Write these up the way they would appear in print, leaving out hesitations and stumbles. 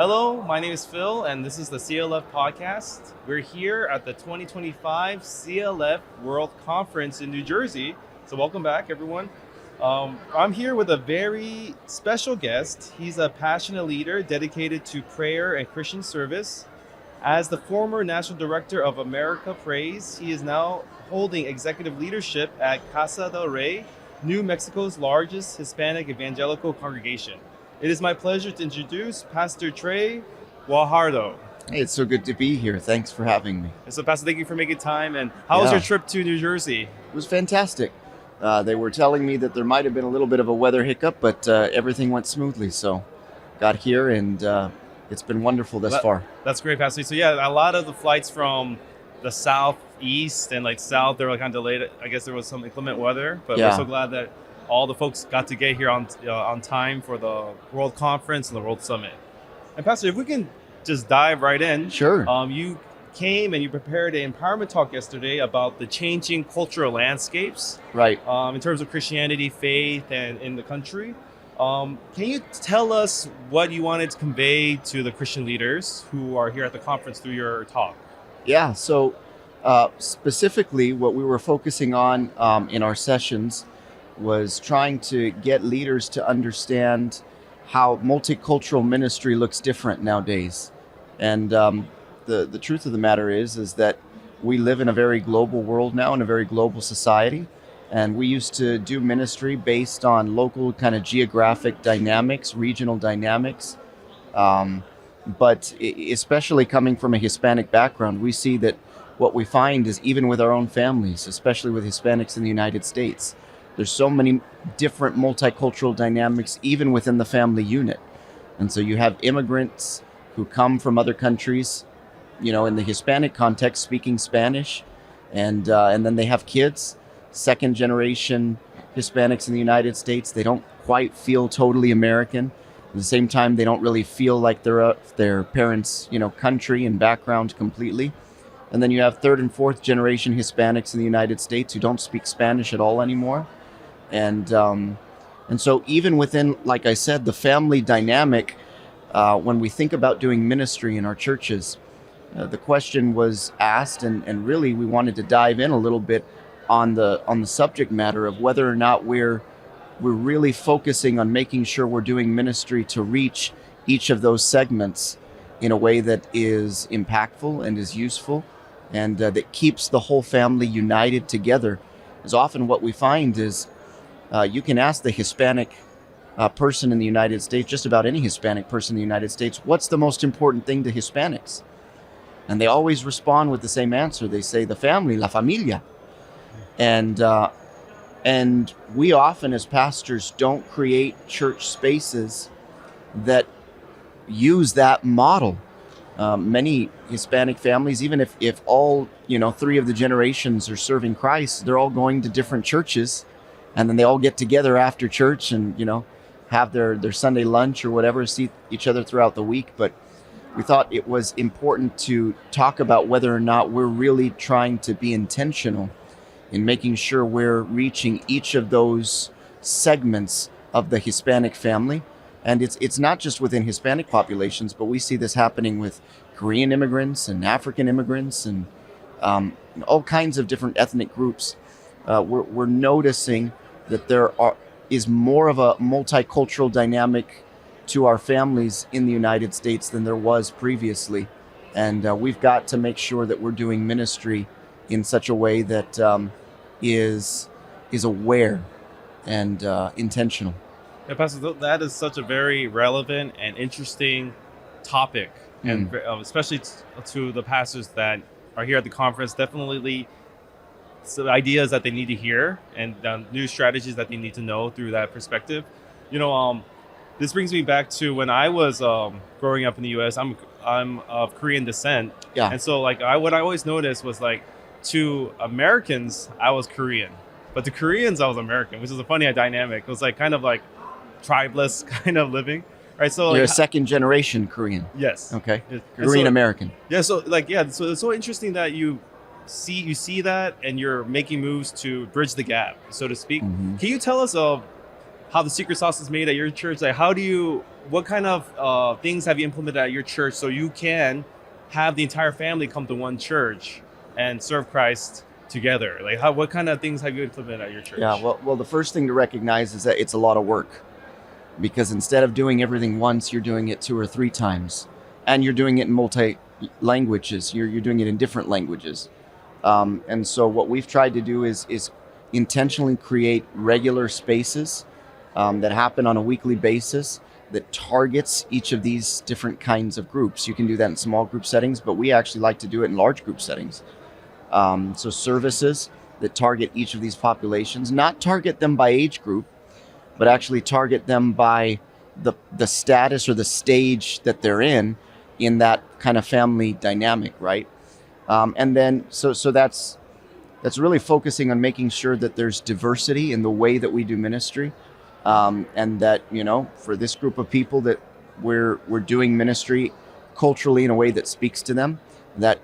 Hello, my name is Phil, and this is the CLF Podcast. We're here at the 2025 CLF World Conference in New Jersey. So welcome back, everyone. I'm here with a very special guest. He's a passionate leader dedicated to prayer and Christian service. As the former National Director of America Praise, he is now holding executive leadership at Casa del Rey, New Mexico's largest Hispanic evangelical congregation. It is my pleasure to introduce Pastor Trey Guajardo. Hey, it's so good to be here. Thanks for having me. And so, Pastor, thank you for making time. And how was your trip to New Jersey? It was fantastic. They were telling me that there might have been a little bit of a weather hiccup, but everything went smoothly. So got here, and it's been wonderful thus far. That's great, Pastor. So, yeah, a lot of the flights from the southeast and south, they were kind of delayed. I guess there was some inclement weather, but we're so glad that all the folks got to get here on time for the World Conference and the World Summit. And Pastor, if we can just dive right in. Sure. You came and you prepared an empowerment talk yesterday about the changing cultural landscapes. Right. In terms of Christianity, faith, and in the country. Can you tell us what you wanted to convey to the Christian leaders who are here at the conference through your talk? Yeah. So specifically, what we were focusing on in our sessions was trying to get leaders to understand how multicultural ministry looks different nowadays. And the truth of the matter is that we live in a very global world now, in a very global society. And we used to do ministry based on local kind of geographic dynamics, regional dynamics. But especially coming from a Hispanic background, we see that what we find is even with our own families, especially with Hispanics in the United States, there's so many different multicultural dynamics, even within the family unit. And so you have immigrants who come from other countries, in the Hispanic context, speaking Spanish, and then they have kids, second generation Hispanics in the United States. They don't quite feel totally American. At the same time, they don't really feel like they're their parents', country and background completely. And then you have third and fourth generation Hispanics in the United States who don't speak Spanish at all anymore. And so even within, like I said, the family dynamic, when we think about doing ministry in our churches, the question was asked, and really we wanted to dive in a little bit on the subject matter of whether or not we're really focusing on making sure we're doing ministry to reach each of those segments in a way that is impactful and is useful, and that keeps the whole family united together. As often what we find is you can ask the Hispanic person in the United States, just about any Hispanic person in the United States, what's the most important thing to Hispanics? And they always respond with the same answer. They say the family, la familia. And we often as pastors don't create church spaces that use that model. Many Hispanic families, even if all, three of the generations are serving Christ, they're all going to different churches. And then they all get together after church and, have their Sunday lunch or whatever, see each other throughout the week. But we thought it was important to talk about whether or not we're really trying to be intentional in making sure we're reaching each of those segments of the Hispanic family. And it's not just within Hispanic populations, but we see this happening with Korean immigrants and African immigrants and all kinds of different ethnic groups. We're noticing that there is more of a multicultural dynamic to our families in the United States than there was previously. And we've got to make sure that we're doing ministry in such a way that is aware and intentional. Yeah, Pastor, that is such a very relevant and interesting topic, and especially to the pastors that are here at the conference. Definitely some ideas that they need to hear and new strategies that they need to know through that perspective. This brings me back to when I was growing up in the U.S. I'm of Korean descent, and so what I always noticed was to Americans I was Korean, but to Koreans I was American, which is a funny dynamic. It was kind of tribeless kind of living, right? So you're a second generation Korean. Yes. Okay. Korean American. Yeah. So so it's so interesting that you see that and you're making moves to bridge the gap, so to speak. Mm-hmm. Can you tell us of how the secret sauce is made at your church. Like, what kind of things have you implemented at your church so you can have the entire family come to one church and serve Christ together? Like, what kind of things have you implemented at your church? Yeah, well, the first thing to recognize is that it's a lot of work, because instead of doing everything once, you're doing it 2 or 3 times, and you're doing it in multi languages. You're doing it in different languages, and so what we've tried to do is intentionally create regular spaces that happen on a weekly basis that targets each of these different kinds of groups. You can do that in small group settings, but we actually like to do it in large group settings. So services that target each of these populations, not target them by age group, but actually target them by the status or the stage that they're in that kind of family dynamic, right? And then so that's really focusing on making sure that there's diversity in the way that we do ministry, and that, for this group of people, that we're doing ministry culturally in a way that speaks to them, that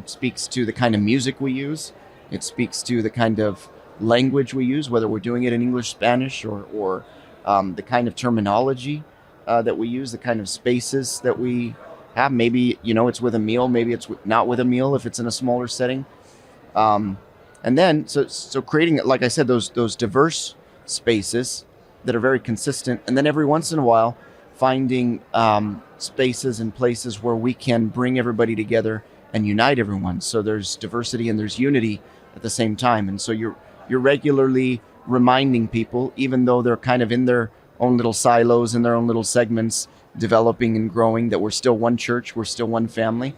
speaks to the kind of music we use. It speaks to the kind of language we use, whether we're doing it in English, Spanish, or the kind of terminology that we use, the kind of spaces that we have. Maybe, it's with a meal, maybe it's not with a meal if it's in a smaller setting. And then, so creating, like I said, those diverse spaces that are very consistent. And then every once in a while, finding spaces and places where we can bring everybody together and unite everyone. So there's diversity and there's unity at the same time. And so you're regularly reminding people, even though they're kind of in their own little silos, in their own little segments, developing and growing, that we're still one church, we're still one family,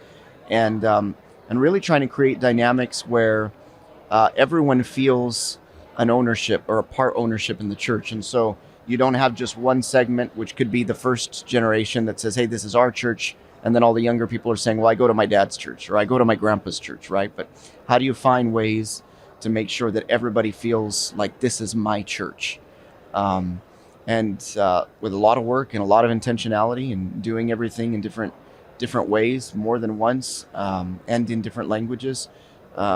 and really trying to create dynamics where everyone feels an ownership or a part ownership in the church. And so you don't have just one segment, which could be the first generation that says, hey, this is our church. And then all the younger people are saying, well, I go to my dad's church, or I go to my grandpa's church, right? But how do you find ways to make sure that everybody feels like this is my church? And with a lot of work and a lot of intentionality and doing everything in different ways, more than once, and in different languages,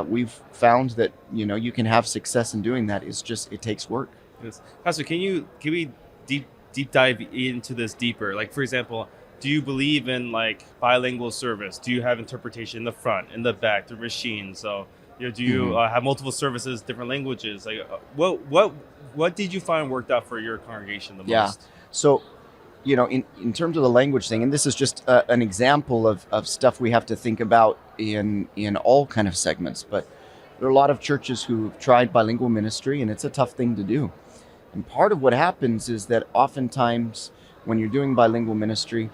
we've found that, you can have success in doing that. It's just, it takes work. Yes. Pastor, can we deep dive into this deeper? Like, for example, do you believe in like bilingual service? Do you have interpretation in the front, in the back, the machine? So, do you have multiple services, different languages? Like, what did you find worked out for your congregation the most? Yeah. So, in terms of the language thing, and this is just an example of stuff we have to think about in all kind of segments, but there are a lot of churches who've tried bilingual ministry, and it's a tough thing to do. And part of what happens is that oftentimes when you're doing bilingual ministry,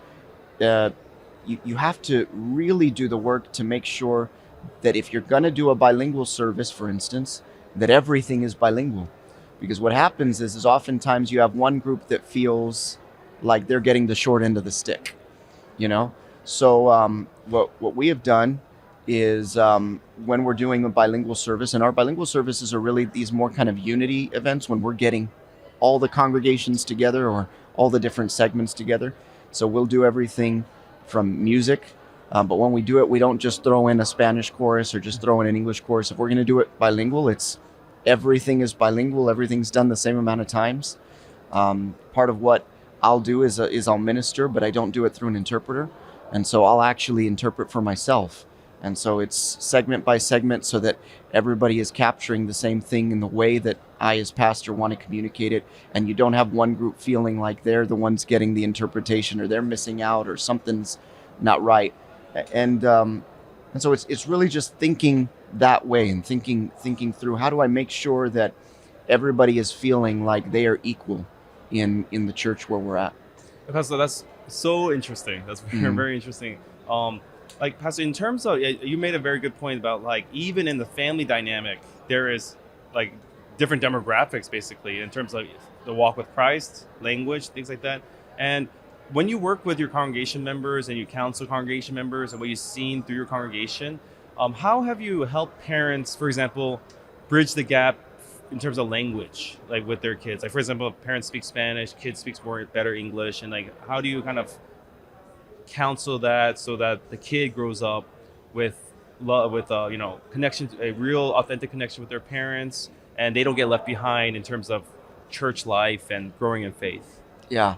you have to really do the work to make sure that if you're going to do a bilingual service, for instance, that everything is bilingual. Because what happens is oftentimes you have one group that feels like they're getting the short end of the stick, So what we have done is when we're doing a bilingual service, and our bilingual services are really these more kind of unity events when we're getting all the congregations together or all the different segments together. So we'll do everything from music, but when we do it, we don't just throw in a Spanish chorus or just throw in an English chorus. If we're going to do it bilingual, everything is bilingual. Everything's done the same amount of times. Part of what I'll do is I'll minister, but I don't do it through an interpreter. And so I'll actually interpret for myself. And so it's segment by segment so that everybody is capturing the same thing in the way that I as pastor want to communicate it. And you don't have one group feeling like they're the ones getting the interpretation or they're missing out or something's not right. And so it's really just thinking that way and thinking through, how do I make sure that everybody is feeling like they are equal in the church where we're at. Pastor, that's so interesting. That's very, very interesting. Like, Pastor, in terms of, you made a very good point about like, even in the family dynamic, there is like different demographics basically in terms of the walk with Christ, language, things like that. And when you work with your congregation members and you counsel congregation members and what you've seen through your congregation, how have you helped parents, for example, bridge the gap in terms of language, like with their kids? Like, for example, if parents speak Spanish, kids speak better English, and like, how do you kind of counsel that so that the kid grows up with love, with connection, a real authentic connection with their parents, and they don't get left behind in terms of church life and growing in faith? Yeah,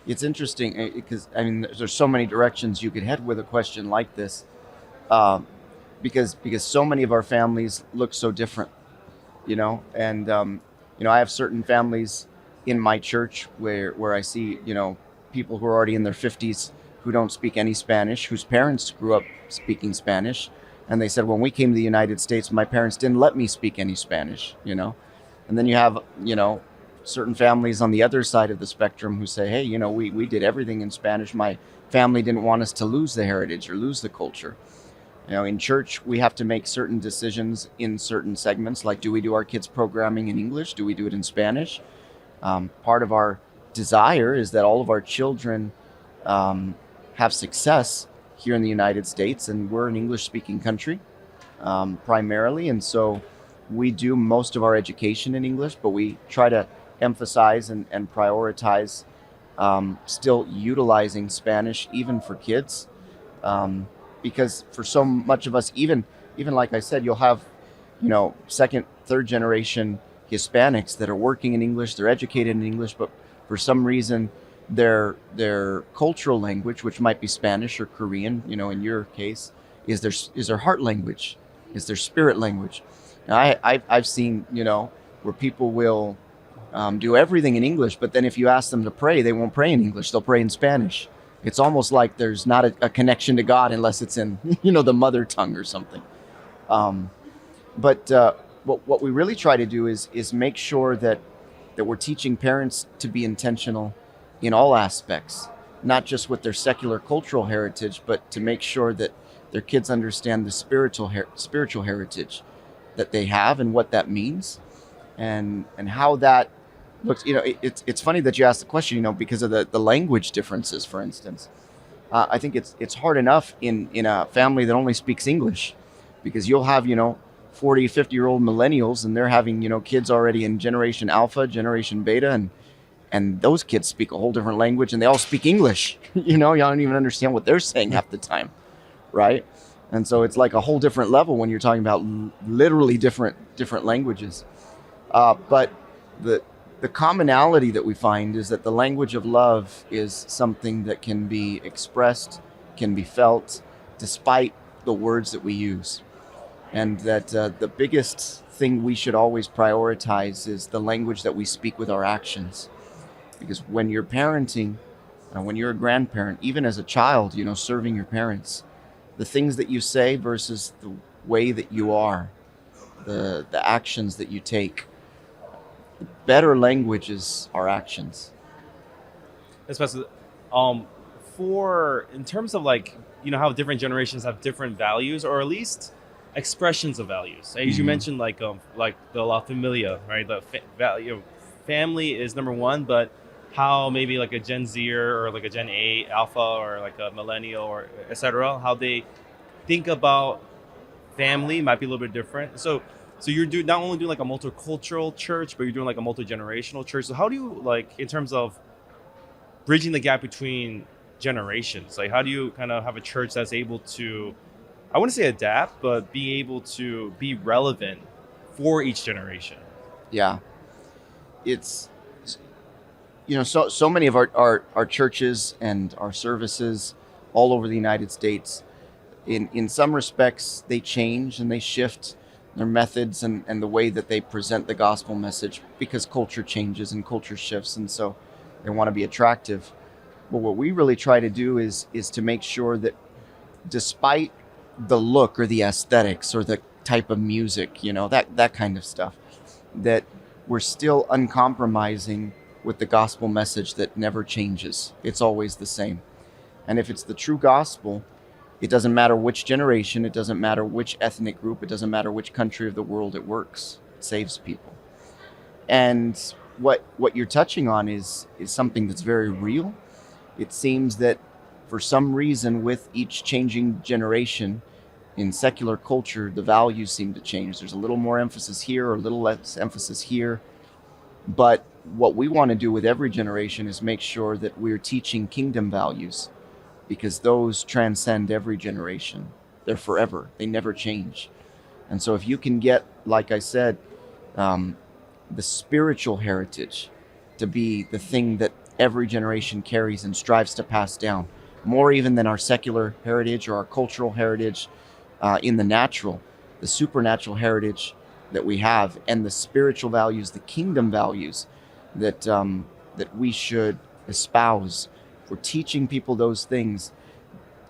it's interesting because there's so many directions you could head with a question like this, um, because so many of our families look so different, and I have certain families in my church where I see people who are already in their 50s who don't speak any Spanish, whose parents grew up speaking Spanish, and they said, when we came to the United States, my parents didn't let me speak any Spanish, and then you have certain families on the other side of the spectrum who say, hey, we did everything in Spanish. My family didn't want us to lose the heritage or lose the culture. In church, we have to make certain decisions in certain segments, like, do we do our kids' programming in English? Do we do it in Spanish? Part of our desire is that all of our children have success here in the United States, and we're an English-speaking country primarily, and so we do most of our education in English, but we try to emphasize and prioritize still utilizing Spanish even for kids. Because for so much of us, even like I said, you'll have, second, third generation Hispanics that are working in English, they're educated in English, but for some reason their cultural language, which might be Spanish or Korean, in your case, is their heart language, is their spirit language. Now, I've seen, where people will do everything in English, but then if you ask them to pray, they won't pray in English, they'll pray in Spanish. It's almost like there's not a connection to God unless it's in, the mother tongue or something. But what we really try to do is make sure that we're teaching parents to be intentional in all aspects, not just with their secular cultural heritage, but to make sure that their kids understand the spiritual heritage that they have and what that means, and how that looks. It's funny that you asked the question, because of the language differences, for instance. I think it's hard enough in a family that only speaks English, because you'll have 40, 50-year-old millennials, and they're having kids already in generation alpha, generation beta, and those kids speak a whole different language, and they all speak English. You don't even understand what they're saying half the time, right? And so it's like a whole different level when you're talking about literally different languages. But the commonality that we find is that the language of love is something that can be expressed, can be felt, despite the words that we use. And that the biggest thing we should always prioritize is the language that we speak with our actions. Because when you're parenting, when you're a grandparent, even as a child, serving your parents, the things that you say versus the way that you are, the actions that you take, the better language is our actions. Especially in terms of how different generations have different values, or at least expressions of values. As you mentioned, like the La Familia, right? The value family is number one, but how maybe like a Gen Zer or like a Gen A Alpha or like a millennial or etc., how they think about family might be a little bit different. So you're not only doing like a multicultural church, but you're doing like a multi-generational church. So how do you, in terms of bridging the gap between generations, how do you kind of have a church that's able to, I wouldn't say adapt, but be able to be relevant for each generation? Yeah. It's, so many of our churches and our services all over the United States, in some respects, they change and they shift their methods and the way that they present the gospel message, because culture changes and culture shifts, and so they want to be attractive. But what we really try to do is to make sure that despite the look or the aesthetics or the type of music, that kind of stuff, that we're still uncompromising with the gospel message that never changes. It's always the same. And if it's the true gospel, it doesn't matter which generation, it doesn't matter which ethnic group, it doesn't matter which country of the world it works. It saves people. And what you're touching on is something that's very real. It seems that for some reason, with each changing generation in secular culture, the values seem to change. There's a little more emphasis here or a little less emphasis here. But what we want to do with every generation is make sure that we're teaching kingdom values, because those transcend every generation. They're forever. They never change. And so if you can get, like I said, the spiritual heritage to be the thing that every generation carries and strives to pass down, more even than our secular heritage or our cultural heritage in the natural, the supernatural heritage that we have, and the spiritual values, the kingdom values that that we should espouse. If we're teaching people those things,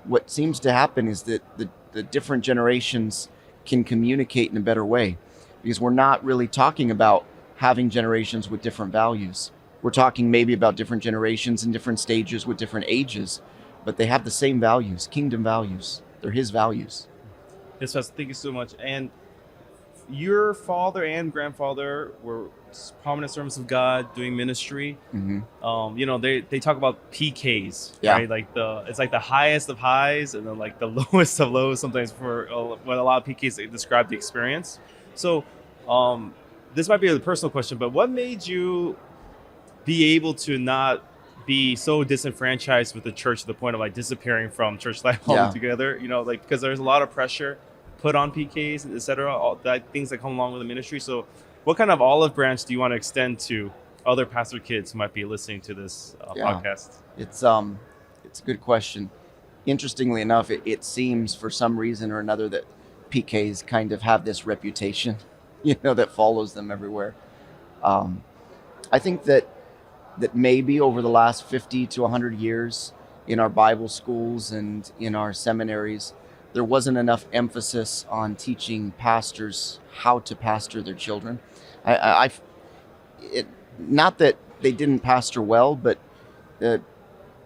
what seems to happen is that the different generations can communicate in a better way, because we're not really talking about having generations with different values. We're talking maybe about different generations in different stages with different ages, but they have the same values, kingdom values. They're his values. Yes, Pastor, thank you so much. And your father and grandfather were prominent servants of God doing ministry. Mm-hmm. They talk about PKs, Yeah. right? Like it's like the highest of highs and then like the lowest of lows sometimes for what a lot of PKs they describe the experience. So this might be a personal question, but what made you be able to not be so disenfranchised with the church to the point of like disappearing from church life altogether? Because there's a lot of pressure put on PKs, etc., all that things that come along with the ministry. So what kind of olive branch do you want to extend to other pastor kids who might be listening to this podcast? It's a good question. Interestingly enough, it seems for some reason or another that PKs kind of have this reputation, that follows them everywhere. I think that maybe over the last 50 to 100 years in our Bible schools and in our seminaries, there wasn't enough emphasis on teaching pastors how to pastor their children. Not that they didn't pastor well, but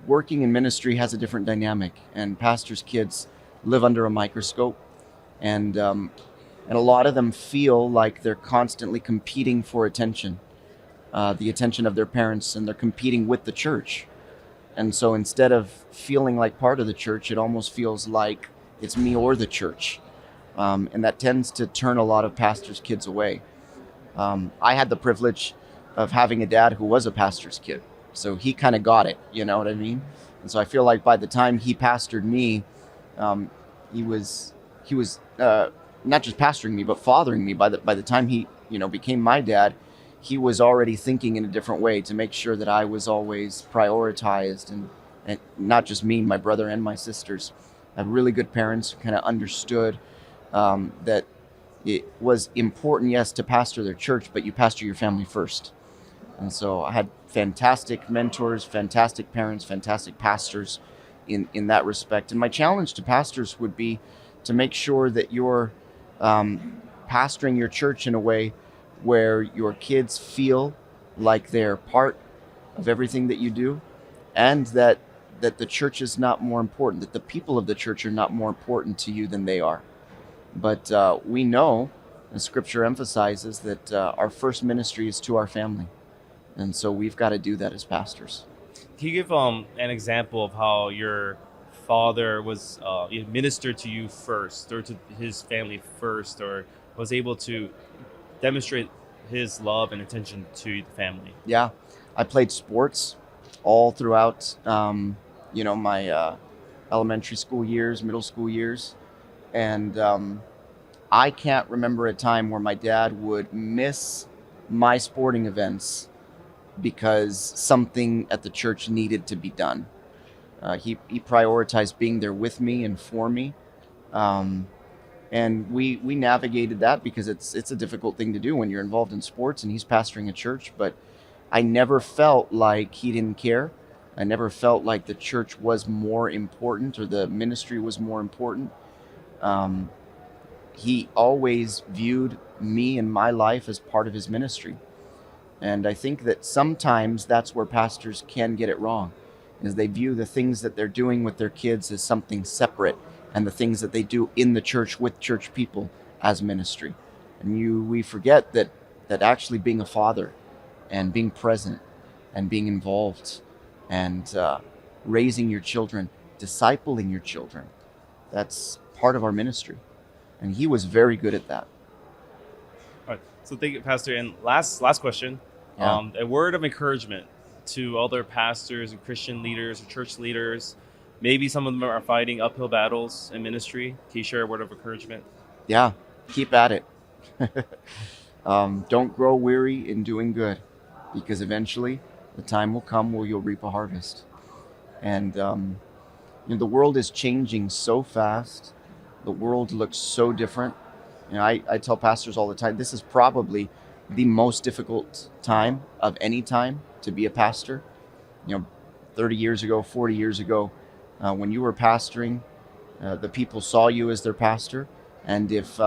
working in ministry has a different dynamic, and pastors' kids live under a microscope, and a lot of them feel like they're constantly competing for attention, the attention of their parents, and they're competing with the church. And so instead of feeling like part of the church, it almost feels like it's me or the church. And that tends to turn a lot of pastors' kids away. I had the privilege of having a dad who was a pastor's kid. So he kind of got it, you know what I mean? And so I feel like by the time he pastored me, he was not just pastoring me, but fathering me. By the time he, became my dad, he was already thinking in a different way to make sure that I was always prioritized, and not just me, my brother and my sisters. I had really good parents who kind of understood that it was important, yes, to pastor their church, but you pastor your family first. And so I had fantastic mentors, fantastic parents, fantastic pastors in that respect. And my challenge to pastors would be to make sure that you're pastoring your church in a way where your kids feel like they're part of everything that you do, and that the church is not more important, that the people of the church are not more important to you than they are. But we know, and Scripture emphasizes, that our first ministry is to our family. And so we've got to do that as pastors. Can you give an example of how your father was ministered to you first, or to his family first, or was able to demonstrate his love and attention to the family? Yeah, I played sports all throughout my elementary school years, middle school years. And I can't remember a time where my dad would miss my sporting events because something at the church needed to be done. He prioritized being there with me and for me. And we navigated that because it's a difficult thing to do when you're involved in sports and he's pastoring a church. But I never felt like he didn't care. I never felt like the church was more important or the ministry was more important. He always viewed me and my life as part of his ministry. And I think that sometimes that's where pastors can get it wrong, is they view the things that they're doing with their kids as something separate, and the things that they do in the church with church people as ministry. And we forget that actually being a father and being present and being involved and raising your children, discipling your children, that's part of our ministry. And he was very good at that. All right. So thank you, Pastor. And last question, a word of encouragement to other pastors and Christian leaders or church leaders. Maybe some of them are fighting uphill battles in ministry. Can you share a word of encouragement? Yeah, keep at it. Don't grow weary in doing good, because eventually the time will come where you'll reap a harvest. And the world is changing so fast. The world looks so different. I tell pastors all the time, this is probably the most difficult time of any time to be a pastor. 30 years ago, 40 years ago, when you were pastoring, the people saw you as their pastor. And if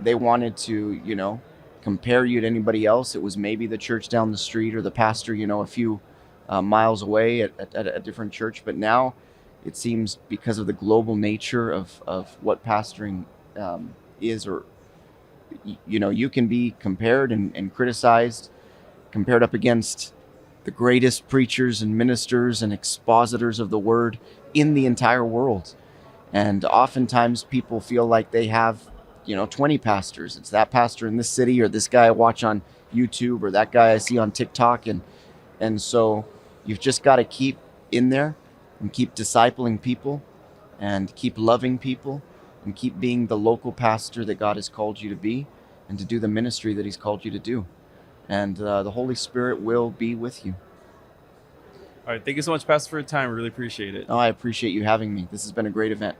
they wanted to, compare you to anybody else, it was maybe the church down the street or the pastor, a few miles away at a different church. But now it seems, because of the global nature of what pastoring is, or, you can be compared and criticized, compared up against the greatest preachers and ministers and expositors of the word in the entire world. And oftentimes people feel like they have 20 pastors. It's that pastor in this city, or this guy I watch on YouTube, or that guy I see on TikTok. And so you've just got to keep in there and keep discipling people and keep loving people and keep being the local pastor that God has called you to be, and to do the ministry that he's called you to do. And the Holy Spirit will be with you. All right. Thank you so much, Pastor, for your time. Really appreciate it. Oh, I appreciate you having me. This has been a great event.